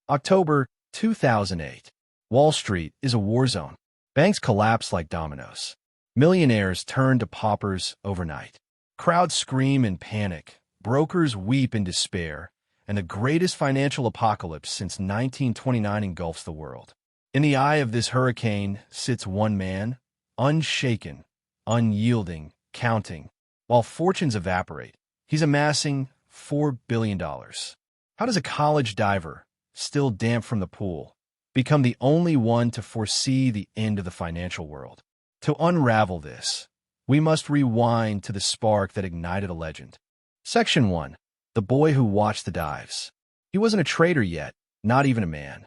October 2008. Wall Street is a war zone. Banks collapse like dominoes. Millionaires turn to paupers overnight. Crowds scream in panic. Brokers weep in despair. And the greatest financial apocalypse since 1929 engulfs the world. In the eye of this hurricane sits one man, unshaken, unyielding, counting. While fortunes evaporate, he's amassing $4 billion. How does a college diver, still damp from the pool, become the only one to foresee the end of the financial world? To unravel this, we must rewind to the spark that ignited a legend. Section 1. The boy who watched the dives. He wasn't a trader yet, not even a man.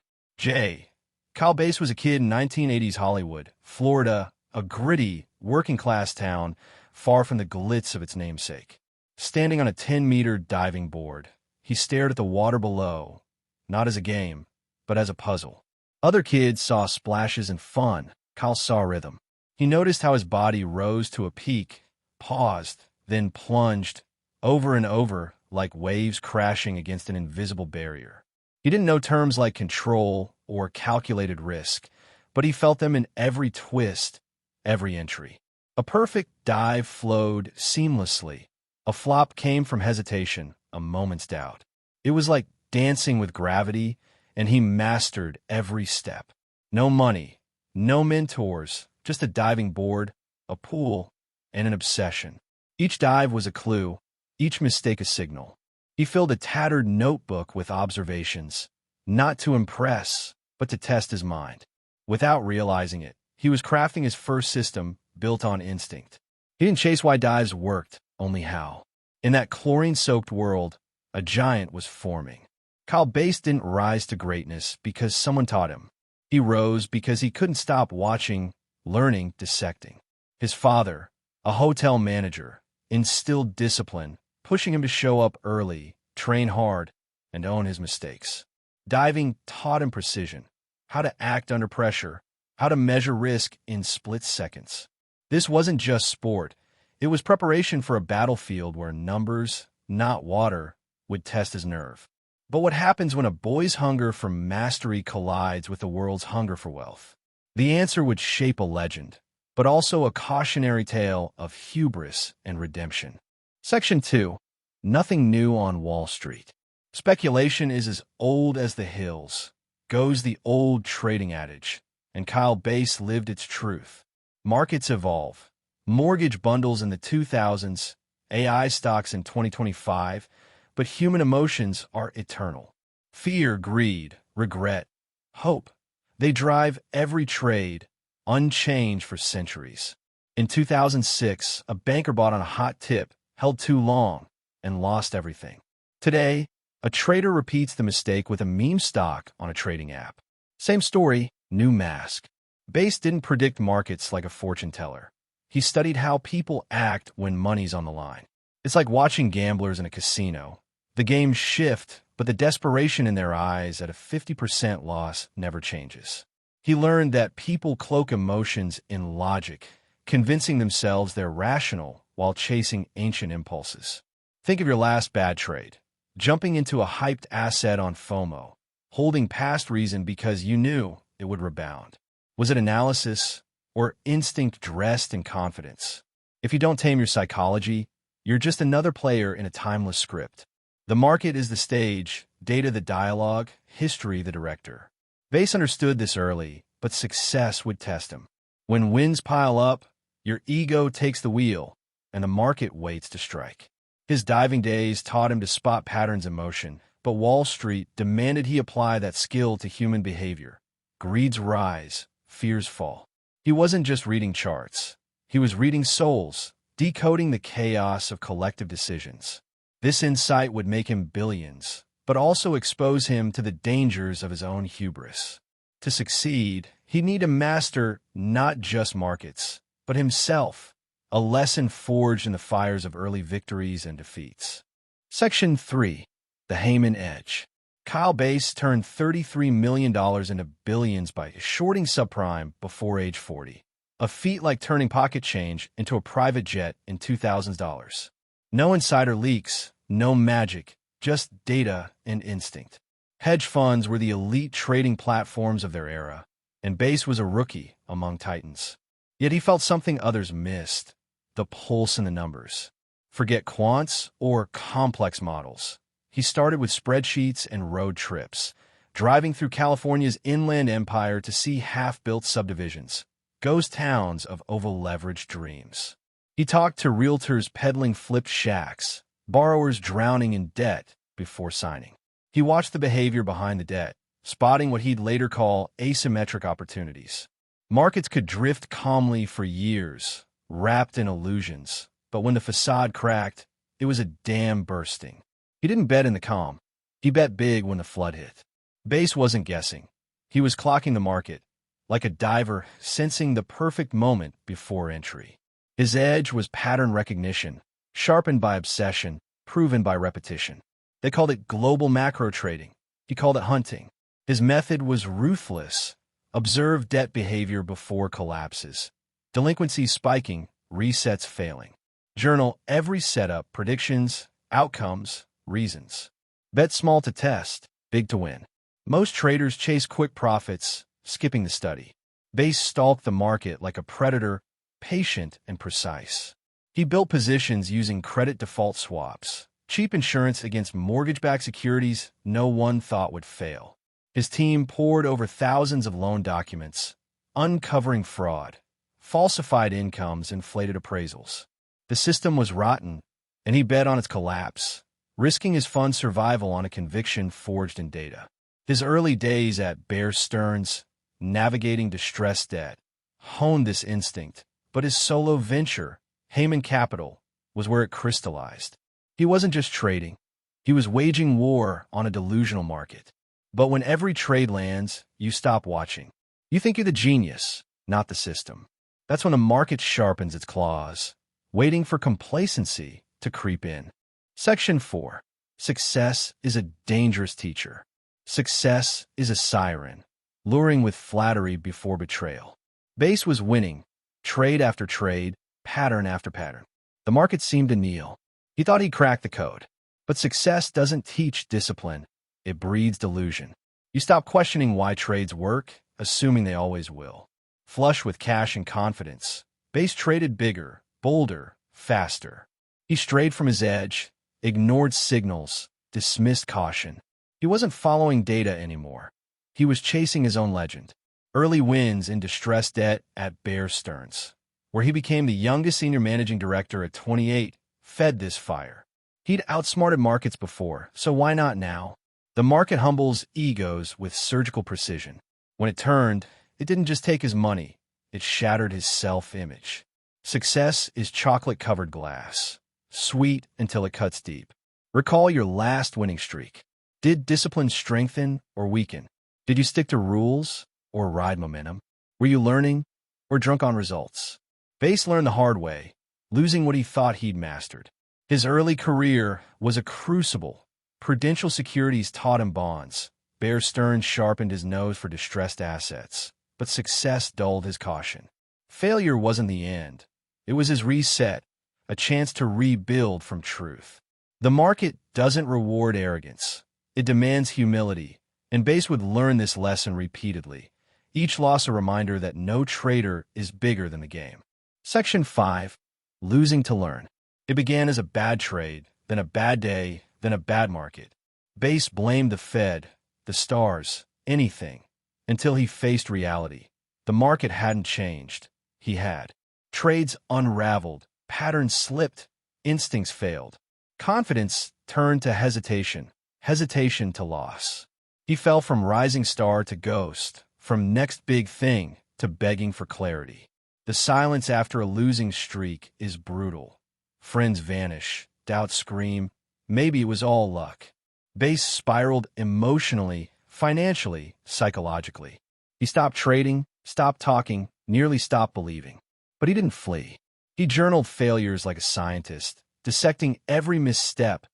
Kyle Bass was a kid in 1980s Hollywood, Florida, a gritty, working-class town far from the glitz of its namesake. Standing on a 10-meter diving board, he stared at the water below, not as a game, but as a puzzle. Other kids saw splashes and fun. Kyle saw rhythm. He noticed how his body rose to a peak, paused, then plunged, over and over, like waves crashing against an invisible barrier. He didn't know terms like control or calculated risk, but he felt them in every twist, every entry. A perfect dive flowed seamlessly. A flop came from hesitation, a moment's doubt. It was like dancing with gravity, and he mastered every step. No money, no mentors, just a diving board, a pool, and an obsession. Each dive was a clue, each mistake a signal. He filled a tattered notebook with observations, not to impress, but to test his mind. Without realizing it, he was crafting his first system built on instinct. He didn't chase why dives worked, only how. In that chlorine-soaked world, a giant was forming. Kyle Bass didn't rise to greatness because someone taught him. He rose because he couldn't stop watching, learning, dissecting. His father, a hotel manager, instilled discipline, pushing him to show up early, train hard, and own his mistakes. Diving taught him precision, how to act under pressure, how to measure risk in split seconds. This wasn't just sport. It was preparation for a battlefield where numbers, not water, would test his nerve. But what happens when a boy's hunger for mastery collides with the world's hunger for wealth? The answer would shape a legend, but also a cautionary tale of hubris and redemption. Section 2. Nothing new on Wall Street. Speculation is as old as the hills, goes the old trading adage, and Kyle Bass lived its truth. Markets evolve. Mortgage bundles in the 2000s, AI stocks in 2025, but human emotions are eternal. Fear, greed, regret, hope. They drive every trade, unchanged for centuries. In 2006, a banker bought on a hot tip, held too long, and lost everything. Today, a trader repeats the mistake with a meme stock on a trading app. Same story, new mask. Bass didn't predict markets like a fortune teller. He studied how people act when money's on the line. It's like watching gamblers in a casino. The games shift, but the desperation in their eyes at a 50% loss never changes. He learned that people cloak emotions in logic, convincing themselves they're rational while chasing ancient impulses. Think of your last bad trade. Jumping into a hyped asset on FOMO, holding past reason because you knew it would rebound. Was it analysis or instinct dressed in confidence? If you don't tame your psychology, you're just another player in a timeless script. The market is the stage, data the dialogue, history the director. Bass understood this early, but success would test him. When wins pile up, your ego takes the wheel, and the market waits to strike. His diving days taught him to spot patterns in motion, but Wall Street demanded he apply that skill to human behavior. Greeds rise, fears fall. He wasn't just reading charts. He was reading souls, decoding the chaos of collective decisions. This insight would make him billions, but also expose him to the dangers of his own hubris. To succeed, he'd need to master not just markets, but himself, a lesson forged in the fires of early victories and defeats. Section 3. The Hayman Edge. Kyle Bass turned $33 million into billions by shorting subprime before age 40. A feat like turning pocket change into a private jet in 2000s dollars. No insider leaks, no magic, just data and instinct. Hedge funds were the elite trading platforms of their era, and Base was a rookie among titans. Yet he felt something others missed: the pulse in the numbers. Forget quants or complex models. He started with spreadsheets and road trips, driving through California's inland empire to see half-built subdivisions, ghost towns of over-leveraged dreams. He talked to realtors peddling flipped shacks, borrowers drowning in debt before signing. He watched the behavior behind the debt, spotting what he'd later call asymmetric opportunities. Markets could drift calmly for years, wrapped in illusions, but when the facade cracked, it was a dam bursting. He didn't bet in the calm. He bet big when the flood hit. Base wasn't guessing. He was clocking the market, like a diver sensing the perfect moment before entry. His edge was pattern recognition, sharpened by obsession, proven by repetition. They called it global macro trading. He called it hunting. His method was ruthless. Observe debt behavior before collapses. Delinquencies spiking, resets failing. Journal every setup, predictions, outcomes, reasons. Bet small to test, big to win. Most traders chase quick profits, skipping the study. Base stalked the market like a predator, patient and precise. He built positions using credit default swaps, cheap insurance against mortgage-backed securities no one thought would fail. His team pored over thousands of loan documents, uncovering fraud, falsified incomes, inflated appraisals. The system was rotten, and he bet on its collapse, risking his fund's survival on a conviction forged in data. His early days at Bear Stearns, navigating distressed debt, honed this instinct, but his solo venture, Hayman Capital, was where it crystallized. He wasn't just trading. He was waging war on a delusional market. But when every trade lands, you stop watching. You think you're the genius, not the system. That's when the market sharpens its claws, waiting for complacency to creep in. Section 4. Success is a dangerous teacher. Success is a siren, luring with flattery before betrayal. Base was winning, trade after trade, pattern after pattern. The market seemed to kneel. He thought he'd cracked the code. But success doesn't teach discipline. It breeds delusion. You stop questioning why trades work, assuming they always will. Flush with cash and confidence, Base traded bigger, bolder, faster. He strayed from his edge, ignored signals, dismissed caution. He wasn't following data anymore. He was chasing his own legend. Early wins in distressed debt at Bear Stearns, where he became the youngest senior managing director at 28, fed this fire. He'd outsmarted markets before, so why not now? The market humbles egos with surgical precision. When it turned, it didn't just take his money, it shattered his self-image. Success is chocolate-covered glass, sweet until it cuts deep. Recall your last winning streak. Did discipline strengthen or weaken? Did you stick to rules or ride momentum? Were you learning or drunk on results? Base learned the hard way, losing what he thought he'd mastered. His early career was a crucible. Prudential Securities taught him bonds. Bear Stearns sharpened his nose for distressed assets, but success dulled his caution. Failure wasn't the end. It was his reset, a chance to rebuild from truth. The market doesn't reward arrogance. It demands humility, and Base would learn this lesson repeatedly. Each loss a reminder that no trader is bigger than the game. Section 5. Losing to learn. It began as a bad trade, then a bad day, then a bad market. Base blamed the Fed, the stars, anything, until he faced reality. The market hadn't changed. He had. Trades unraveled, patterns slipped, instincts failed. Confidence turned to hesitation, hesitation to loss. He fell from rising star to ghost, from next big thing to begging for clarity. The silence after a losing streak is brutal. Friends vanish, doubts scream, maybe it was all luck. Base spiraled emotionally, financially, psychologically. He stopped trading, stopped talking, nearly stopped believing. But he didn't flee. He journaled failures like a scientist, dissecting every misstep,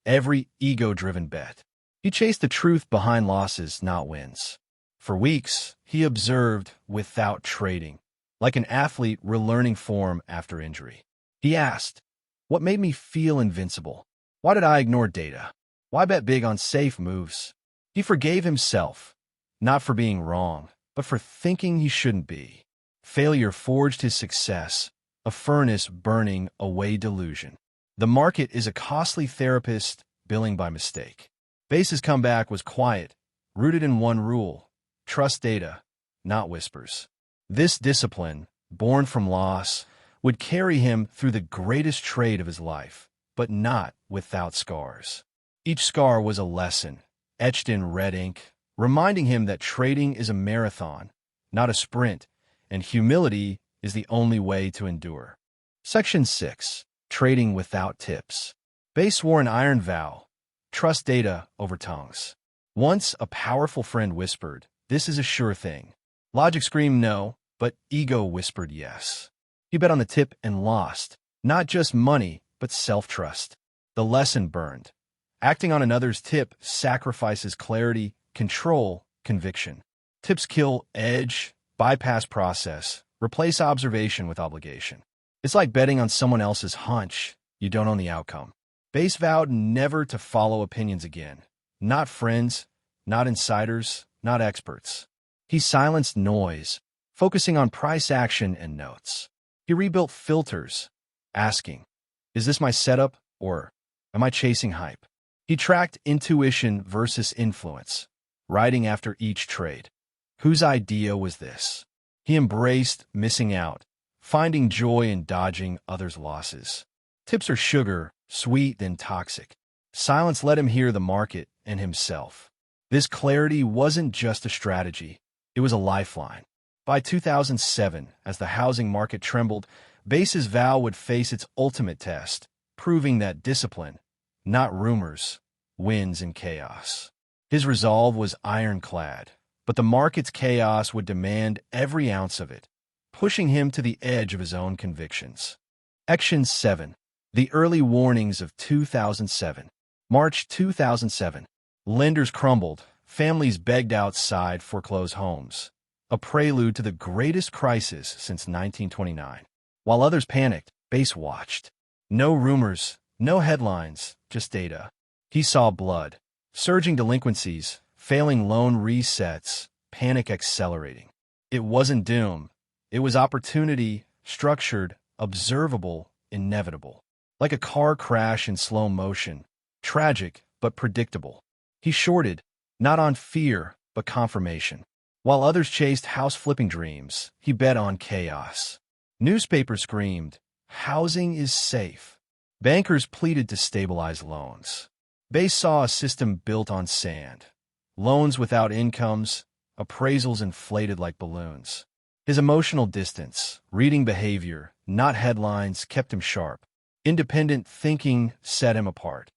every ego-driven bet. He chased the truth behind losses, not wins. For weeks, he observed without trading, like an athlete relearning form after injury. He asked, what made me feel invincible? Why did I ignore data? Why bet big on safe moves? He forgave himself, not for being wrong, but for thinking he shouldn't be. Failure forged his success, a furnace burning away delusion. The market is a costly therapist billing by mistake. Base's comeback was quiet, rooted in one rule: trust data, not whispers. This discipline, born from loss, would carry him through the greatest trade of his life, but not without scars. Each scar was a lesson, etched in red ink, reminding him that trading is a marathon, not a sprint, and humility is the only way to endure. Section 6. Trading without tips. Base swore an iron vow: trust data over tongues. Once a powerful friend whispered, "This is a sure thing." Logic screamed no, but ego whispered yes. He bet on the tip and lost, not just money, but self-trust. The lesson burned. Acting on another's tip sacrifices clarity, control, conviction. Tips kill edge, bypass process, replace observation with obligation. It's like betting on someone else's hunch. You don't own the outcome. Base vowed never to follow opinions again. Not friends, not insiders, not experts. He silenced noise, focusing on price action and notes. He rebuilt filters, asking, "Is this my setup, or am I chasing hype?" He tracked intuition versus influence, writing after each trade. Whose idea was this? He embraced missing out, finding joy in dodging others' losses. Tips are sugar, sweet then toxic. Silence let him hear the market and himself. This clarity wasn't just a strategy, it was a lifeline. By 2007, as the housing market trembled, Base's vow would face its ultimate test, proving that discipline, not rumors, wins in chaos. His resolve was ironclad, but the market's chaos would demand every ounce of it, pushing him to the edge of his own convictions. Section 7. The early warnings of 2007. March 2007. Lenders crumbled, families begged outside foreclosed homes, a prelude to the greatest crisis since 1929. While others panicked, Base watched. No rumors, no headlines, just data. He saw blood, surging delinquencies, failing loan resets, panic accelerating. It wasn't doom. It was opportunity, structured, observable, inevitable. Like a car crash in slow motion, tragic but predictable. He shorted, not on fear, but confirmation. While others chased house-flipping dreams, he bet on chaos. Newspapers screamed, "Housing is safe." Bankers pleaded to stabilize loans. Base saw a system built on sand. Loans without incomes, appraisals inflated like balloons. His emotional distance, reading behavior, not headlines, kept him sharp. Independent thinking set him apart.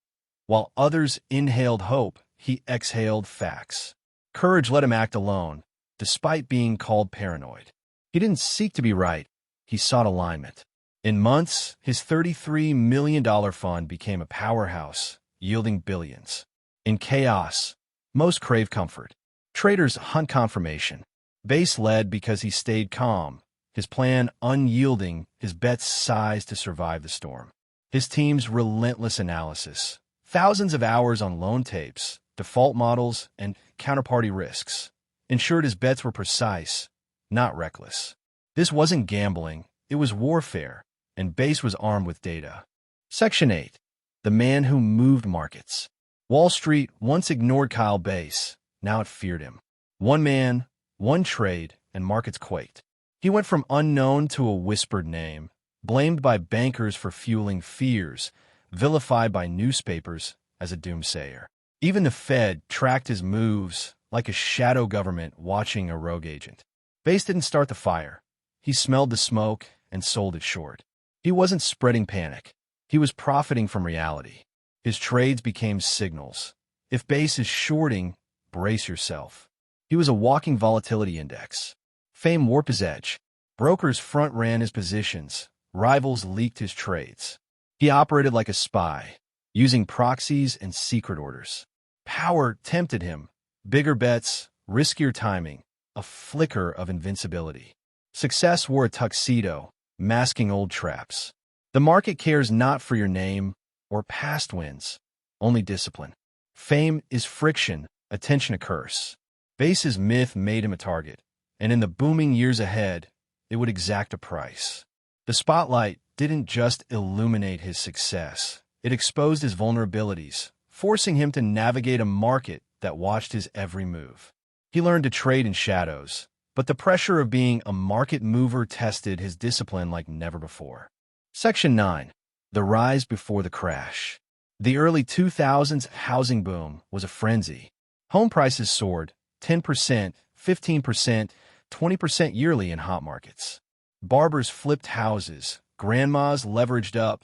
While others inhaled hope, he exhaled facts. Courage let him act alone, despite being called paranoid. He didn't seek to be right. He sought alignment. In months, his $33 million fund became a powerhouse, yielding billions. In chaos, most crave comfort. Traders hunt confirmation. Base led because he stayed calm, his plan unyielding, his bets sized to survive the storm. His team's relentless analysis, thousands of hours on loan tapes, default models, and counterparty risks, ensured his bets were precise, not reckless. This wasn't gambling, it was warfare, and Base was armed with data. Section 8. The man who moved markets. Wall Street once ignored Kyle Base, now it feared him. One man, one trade, and markets quaked. He went from unknown to a whispered name, blamed by bankers for fueling fears, vilified by newspapers as a doomsayer. Even the Fed tracked his moves like a shadow government watching a rogue agent. Base didn't start the fire. He smelled the smoke and sold it short. He wasn't spreading panic. He was profiting from reality. His trades became signals. If Base is shorting, brace yourself. He was a walking volatility index. Fame warped his edge. Brokers front-ran his positions. Rivals leaked his trades. He operated like a spy, using proxies and secret orders. Power tempted him. Bigger bets, riskier timing, a flicker of invincibility. Success wore a tuxedo, masking old traps. The market cares not for your name or past wins, only discipline. Fame is friction, attention a curse. Base's myth made him a target, and in the booming years ahead, it would exact a price. The spotlight didn't just illuminate his success, it exposed his vulnerabilities, forcing him to navigate a market that watched his every move. He learned to trade in shadows, but the pressure of being a market mover tested his discipline like never before. Section 9. The Rise Before the Crash. The early 2000s housing boom was a frenzy. Home prices soared 10%, 15%, 20% yearly in hot markets. Barbers flipped houses, grandmas leveraged up,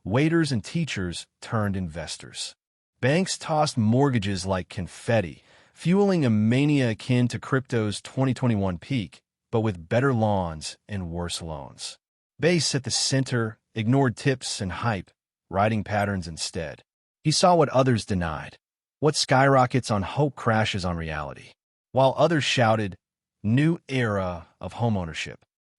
waiters and teachers turned investors. Banks tossed mortgages like confetti, fueling a mania akin to crypto's 2021 peak, but with better lawns and worse loans. Base at the center ignored tips and hype, riding patterns instead. He saw what others denied, what skyrockets on hope crashes on reality. While others shouted, "New era of homeownership."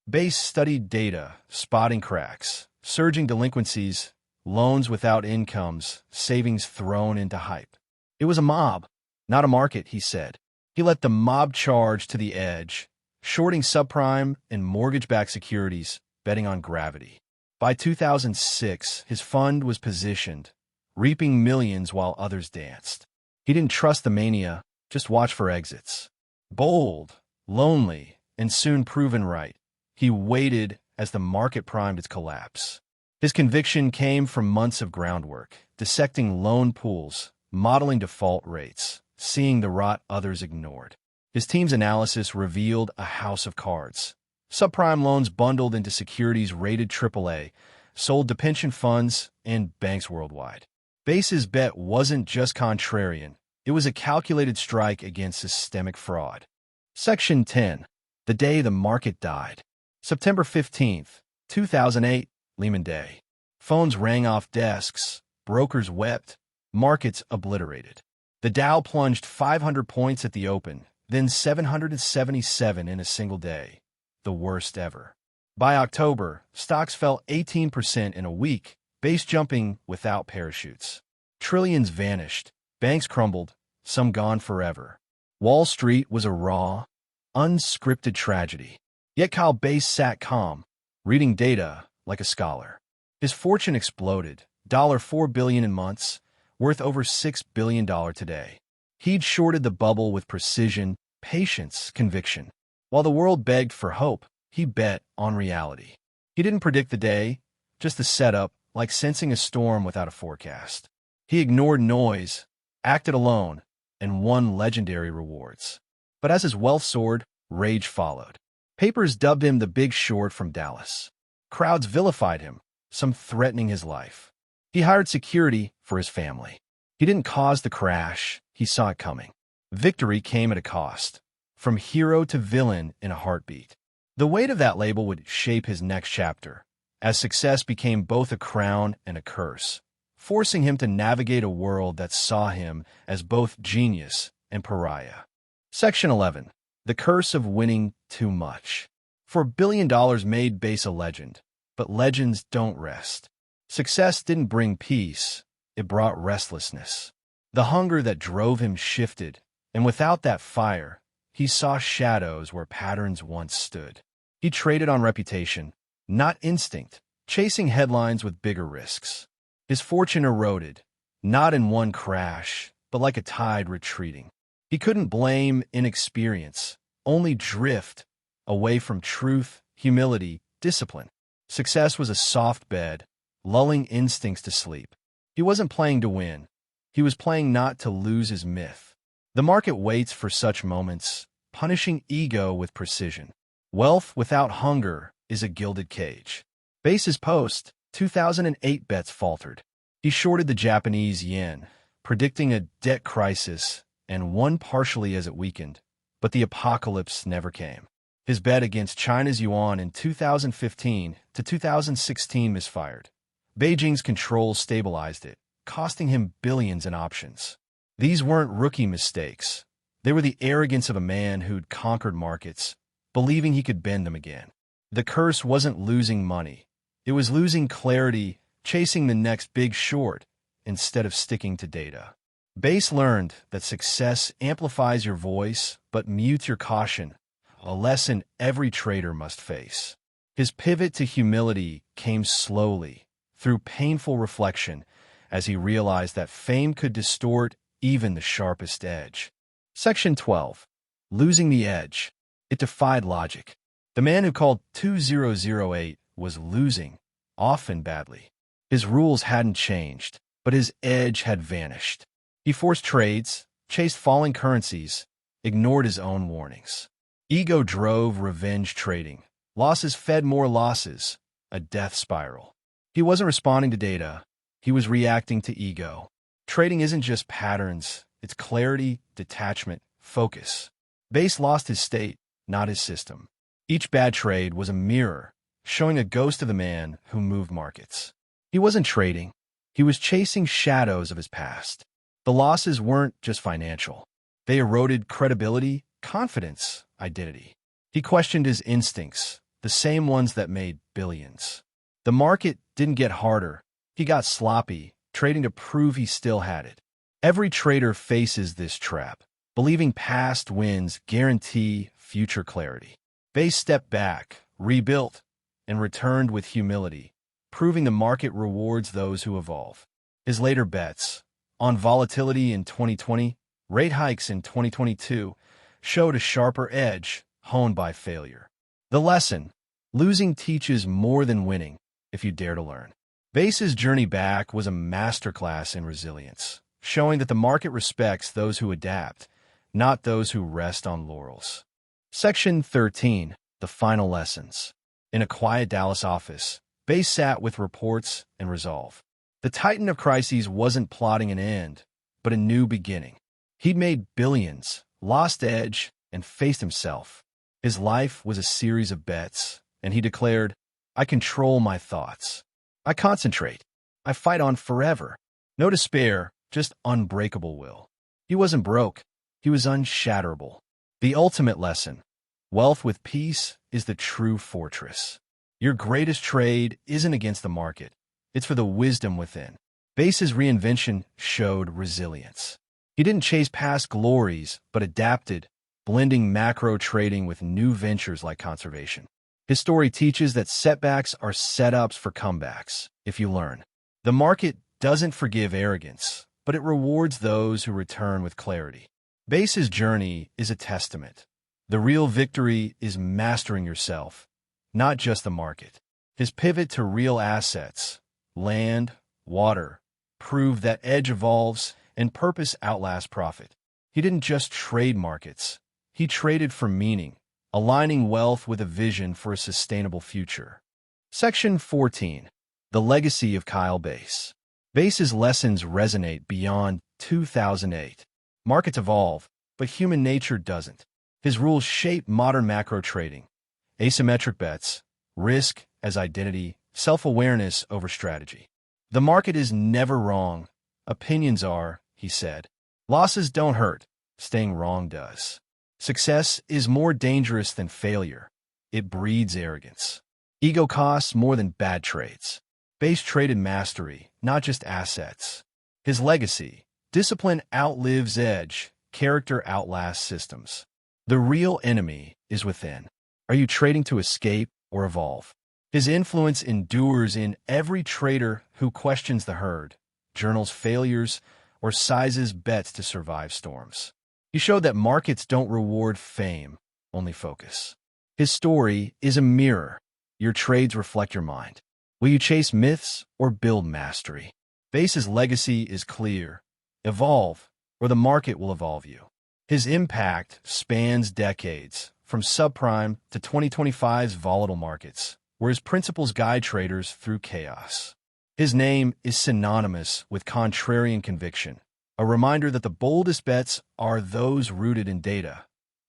Base studied data, spotting cracks, surging delinquencies, loans without incomes, savings thrown into hype. It was a mob, not a market, he said. He let the mob charge to the edge, shorting subprime and mortgage-backed securities, betting on gravity. By 2006, his fund was positioned, reaping millions while others danced. He didn't trust the mania, just watch for exits. Bold, lonely, and soon proven right, he waited as the market primed its collapse. His conviction came from months of groundwork, dissecting loan pools, modeling default rates, seeing the rot others ignored. His team's analysis revealed a house of cards. Subprime loans bundled into securities rated AAA, sold to pension funds and banks worldwide. Base's bet wasn't just contrarian, it was a calculated strike against systemic fraud. Section 10. The Day the Market Died. September 15th, 2008, Lehman Day. Phones rang off desks, brokers wept, markets obliterated. The Dow plunged 500 points at the open, then 777 in a single day, the worst ever. By October, stocks fell 18% in a week, base jumping without parachutes. Trillions vanished, banks crumbled, some gone forever. Wall Street was a raw, unscripted tragedy. Yet Kyle Bass sat calm, reading data like a scholar. His fortune exploded, $4 billion in months, worth over $6 billion today. He'd shorted the bubble with precision, patience, conviction. While the world begged for hope, he bet on reality. He didn't predict the day, just the setup, like sensing a storm without a forecast. He ignored noise, acted alone, and won legendary rewards. But as his wealth soared, rage followed. Papers dubbed him the Big Short from Dallas. Crowds vilified him, some threatening his life. He hired security for his family. He didn't cause the crash, he saw it coming. Victory came at a cost, from hero to villain in a heartbeat. The weight of that label would shape his next chapter, as success became both a crown and a curse, forcing him to navigate a world that saw him as both genius and pariah. Section 11. The Curse of Winning Too Much. $4 billion made Bass a legend, but legends don't rest. Success didn't bring peace, it brought restlessness. The hunger that drove him shifted, and without that fire, he saw shadows where patterns once stood. He traded on reputation, not instinct, chasing headlines with bigger risks. His fortune eroded, not in one crash, but like a tide retreating. He couldn't blame inexperience, only drift, away from truth, humility, discipline. Success was a soft bed, lulling instincts to sleep. He wasn't playing to win. He was playing not to lose his myth. The market waits for such moments, punishing ego with precision. Wealth without hunger is a gilded cage. Bass's post, 2008 bets faltered. He shorted the Japanese yen, predicting a debt crisis, and won partially as it weakened, but the apocalypse never came. His bet against China's yuan in 2015 to 2016 misfired. Beijing's control stabilized it, costing him billions in options. These weren't rookie mistakes. They were the arrogance of a man who'd conquered markets, believing he could bend them again. The curse wasn't losing money. It was losing clarity, chasing the next big short, instead of sticking to data. Base learned that success amplifies your voice but mutes your caution, a lesson every trader must face. His pivot to humility came slowly, through painful reflection, as he realized that fame could distort even the sharpest edge. Section 12. Losing the edge. It defied logic. The man who called 2008 was losing, often badly. His rules hadn't changed, but his edge had vanished. He forced trades, chased falling currencies, ignored his own warnings. Ego drove revenge trading. Losses fed more losses, a death spiral. He wasn't responding to data. He was reacting to ego. Trading isn't just patterns. It's clarity, detachment, focus. Base lost his state, not his system. Each bad trade was a mirror, showing a ghost of the man who moved markets. He wasn't trading. He was chasing shadows of his past. The losses weren't just financial. They eroded credibility, confidence, identity. He questioned his instincts, the same ones that made billions. The market didn't get harder. He got sloppy, trading to prove he still had it. Every trader faces this trap, believing past wins guarantee future clarity. Base stepped back, rebuilt, and returned with humility, proving the market rewards those who evolve. His later bets, on volatility in 2020, rate hikes in 2022, showed a sharper edge honed by failure. The lesson: losing teaches more than winning if you dare to learn. Base's journey back was a masterclass in resilience, showing that the market respects those who adapt, not those who rest on laurels. Section 13. The final lessons. In a quiet Dallas office, Base sat with reports and resolve. The titan of crises wasn't plotting an end, but a new beginning. He'd made billions, lost edge, and faced himself. His life was a series of bets, and he declared, "I control my thoughts. I concentrate. I fight on forever." No despair, just unbreakable will. He wasn't broke. He was unshatterable. The ultimate lesson: wealth with peace is the true fortress. Your greatest trade isn't against the market. It's for the wisdom within. Base's reinvention showed resilience. He didn't chase past glories, but adapted, blending macro trading with new ventures like conservation. His story teaches that setbacks are setups for comebacks, if you learn. The market doesn't forgive arrogance, but it rewards those who return with clarity. Base's journey is a testament. The real victory is mastering yourself, not just the market. His pivot to real assets, land, water, proved that edge evolves and purpose outlasts profit. He didn't just trade markets. He traded for meaning, aligning wealth with a vision for a sustainable future. Section 14. The legacy of Kyle Base. Base's lessons resonate beyond 2008. Markets evolve, but human nature doesn't. His rules shape modern macro trading. Asymmetric bets, risk as identity, self-awareness over strategy. The market is never wrong. Opinions are, he said. Losses don't hurt. Staying wrong does. Success is more dangerous than failure. It breeds arrogance. Ego costs more than bad trades. Base traded mastery, not just assets. His legacy: discipline outlives edge, character outlasts systems. The real enemy is within. Are you trading to escape or evolve? His influence endures in every trader who questions the herd, journals failures, or sizes bets to survive storms. He showed that markets don't reward fame, only focus. His story is a mirror. Your trades reflect your mind. Will you chase myths or build mastery? Base's legacy is clear. Evolve, or the market will evolve you. His impact spans decades, from subprime to 2025's volatile markets, where his principles guide traders through chaos. His name is synonymous with contrarian conviction, a reminder that the boldest bets are those rooted in data,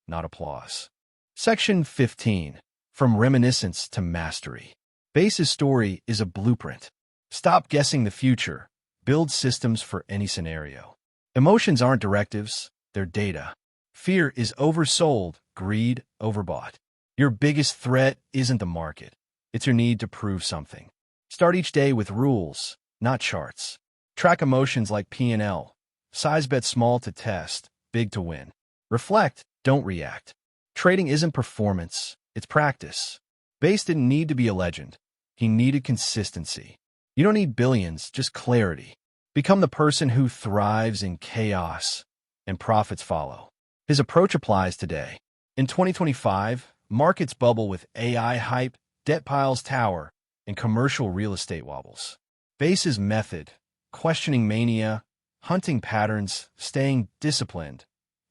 not applause. Section 15. From reminiscence to mastery. Base's story is a blueprint. Stop guessing the future. Build systems for any scenario. Emotions aren't directives, they're data. Fear is oversold, greed overbought. Your biggest threat isn't the market. It's your need to prove something. Start each day with rules, not charts. Track emotions like P&L. Size bet small to test, big to win. Reflect, don't react. Trading isn't performance, it's practice. Base didn't need to be a legend. He needed consistency. You don't need billions, just clarity. Become the person who thrives in chaos, and profits follow. His approach applies today. In 2025, markets bubble with AI hype, debt piles tower, and commercial real estate wobbles. Base's method, questioning mania, hunting patterns, staying disciplined,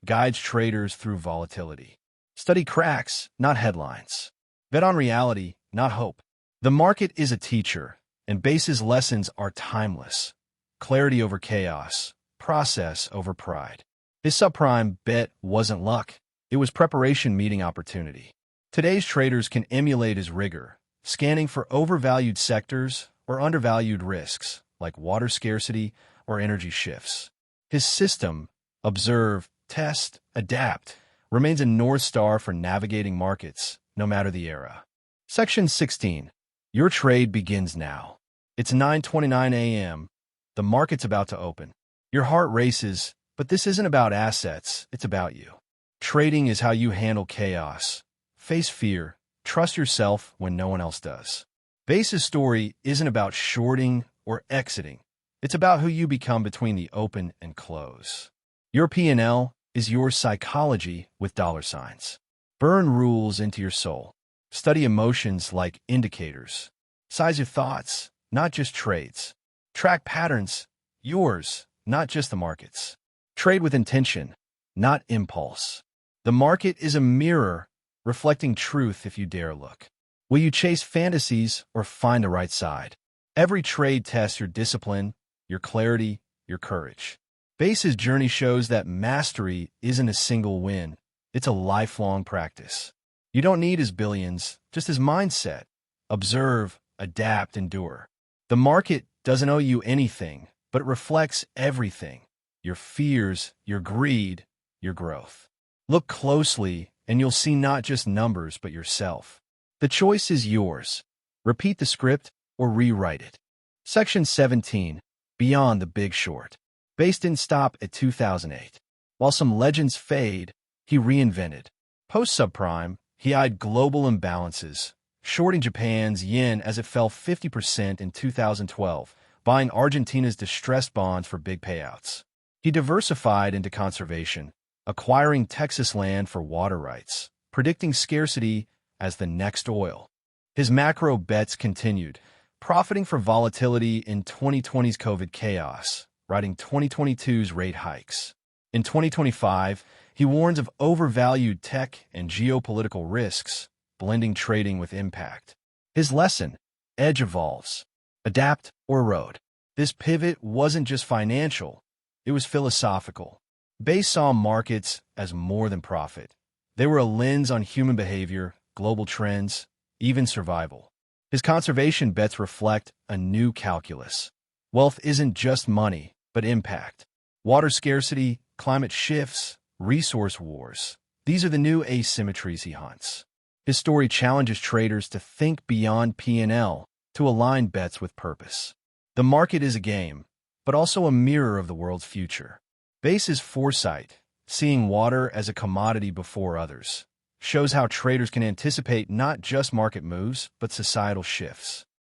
guides traders through volatility. Study cracks, not headlines. Bet on reality, not hope. The market is a teacher, and Base's lessons are timeless. Clarity over chaos, process over pride. His subprime bet wasn't luck. It was preparation meeting opportunity. Today's traders can emulate his rigor, scanning for overvalued sectors or undervalued risks, like water scarcity or energy shifts. His system, observe, test, adapt, remains a North Star for navigating markets, no matter the era. Section 16. Your trade begins now. It's 9:29 a.m. The market's about to open. Your heart races, but this isn't about assets, it's about you. Trading is how you handle chaos. Face fear. Trust yourself when no one else does. Base's story isn't about shorting or exiting. It's about who you become between the open and close. Your P&L is your psychology with dollar signs. Burn rules into your soul. Study emotions like indicators. Size your thoughts, not just trades. Track patterns, yours, not just the market's. Trade with intention, not impulse. The market is a mirror, reflecting truth if you dare look. Will you chase fantasies or find the right side? Every trade tests your discipline, your clarity, your courage. Base's journey shows that mastery isn't a single win. It's a lifelong practice. You don't need his billions, just his mindset. Observe, adapt, endure. The market doesn't owe you anything, but it reflects everything. Your fears, your greed, your growth. Look closely, and you'll see not just numbers, but yourself. The choice is yours. Repeat the script or rewrite it. Section 17. Beyond the Big Short. Base didn't stop at 2008. While some legends fade, he reinvented. Post-subprime, he eyed global imbalances, shorting Japan's yen as it fell 50% in 2012, buying Argentina's distressed bonds for big payouts. He diversified into conservation, acquiring Texas land for water rights, predicting scarcity as the next oil. His macro bets continued, profiting from volatility in 2020's COVID chaos, riding 2022's rate hikes. In 2025, he warns of overvalued tech and geopolitical risks, blending trading with impact. His lesson, edge evolves. Adapt or erode. This pivot wasn't just financial, it was philosophical. Base saw markets as more than profit. They were a lens on human behavior, global trends, even survival. His conservation bets reflect a new calculus. Wealth isn't just money, but impact. Water scarcity, climate shifts, resource wars. These are the new asymmetries he hunts. His story challenges traders to think beyond P&L, to align bets with purpose. The market is a game, but also a mirror of the world's future. Base's foresight, seeing water as a commodity before others, shows how traders can anticipate not just market moves, but societal shifts.